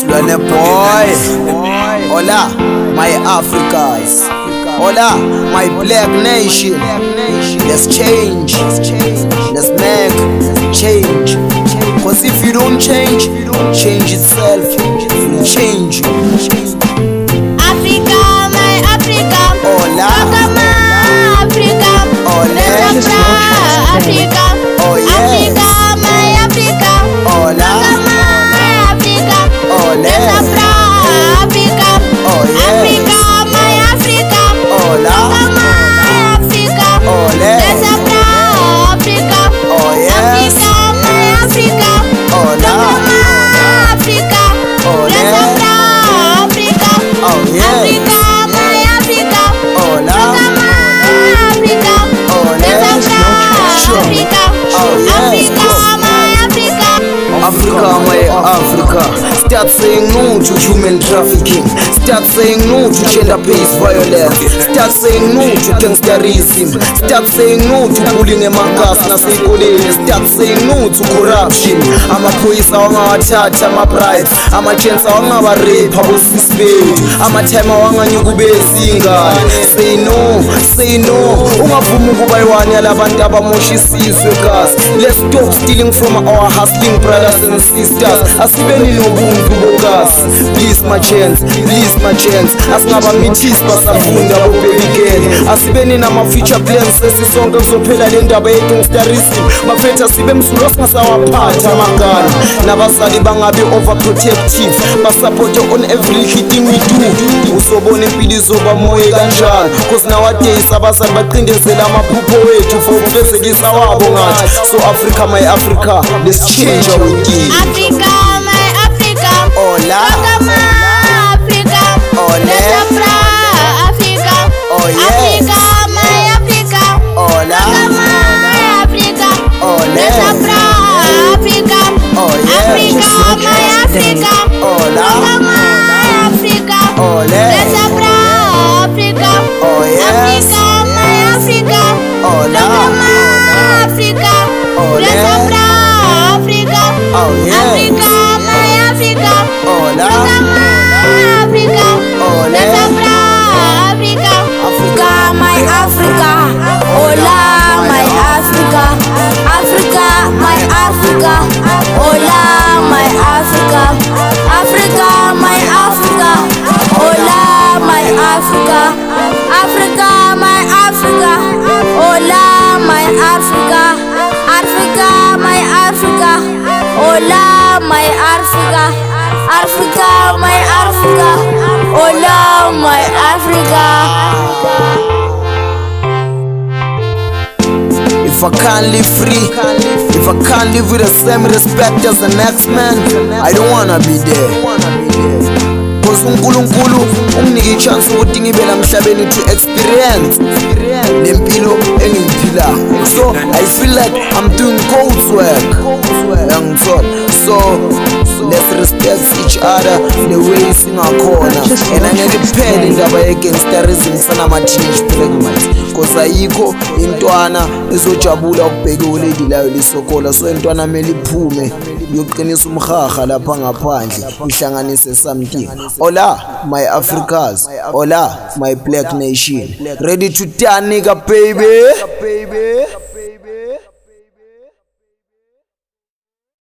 Silwane boy. Hola, my Africans. Hola, my black nation. Let's change. Let's make change. Cause if you don't change, change itself will change you. Africa, my Africa. Hola. Africa. Hola. Africa. Oh yes. Africa, my Africa. Hola. Africa. Hola. Africa. Oh yes. Africa, my Africa. Hola. Africa. Hola. Africa. Oh yes. Africa, my Africa. Hola. Africa. Hola. Africa. Oh yes. Africa, my Africa. Hola. Africa. Hola. Africa. Oh yes. Africa, my Africa. Africa, my Africa. Start saying no to human trafficking. Start saying no to gender-based violence. Start saying no to gangsterism. Start saying no to bullying emakhasi nasey'koleni. Start saying no to corruption. Amaphoyisa awangawathatha ama-bribes. Ama-chance awangaba-rape abosisi bethu. Ama-time awanganyuka ube izingane. Say no, say no. Ungavumi ukuba yiwani yalabantu abamosha isizwe kasi. Let's stop stealing from our hustling brothers and sisters. Asibeni nobuntu bokazi. Please my chance, please my chance. Asingabamithisi basafunda bobhekikele. Asibeni nama-future plans sesisonke kuzophela le ndaba ye-gangsterism. Bafetha sibe msulwa singasawaphatha amangane. Nabazali bangabi overprotective. Basupporte on every hitting we do. Usobona impilo izoba moye kanjani. Cause nowadays abazali baqindezela amaphupho wethu for ukufezekisa wabo ngathi. So Africa, my Africa, let's change our deal. Africa, my Africa. Hola. Africa. Hola. Africa. Oh yes. Africa, my Africa. Hola. Africa. Hola. Africa. Oh yes. Africa, my Africa. Hola. Africa. Hola. Africa. Oh yes. Africa, my Africa. Hola. Africa. Hola. Africa. Oh yes. Africa, my Africa. Hola. Africa. Hola. Africa. Africa, my Africa. Hola, my Africa. Africa, my Africa. Hola, my Africa. Africa, my Africa. Hola, my Africa. Africa, my Africa. Hola, my Africa. Africa, my Africa. Hola, my Africa. Africa, my Africa. Hola, my Africa. If I can't live free, if I can't live with the same respect as the next man, I don't wanna be there. Cause uNkulunkulu unginike ichance ukuthi ngibe la emhlabeni to experience lempilo engiyiphila. So I feel like I'm doing God's work. So let's respect each other the way singakhona. And angeke kuphele indaba ye-gangsterism sanama-teenage pregnant. Cause ayikho intwana ezojabula ukubheka ulady layo lisokola. So intwana mele iphume yoqinisa umhaha lapha ngaphandle ihlanganise something. Hola my Africans. Hola my black nation. Ready to turn nigga baby.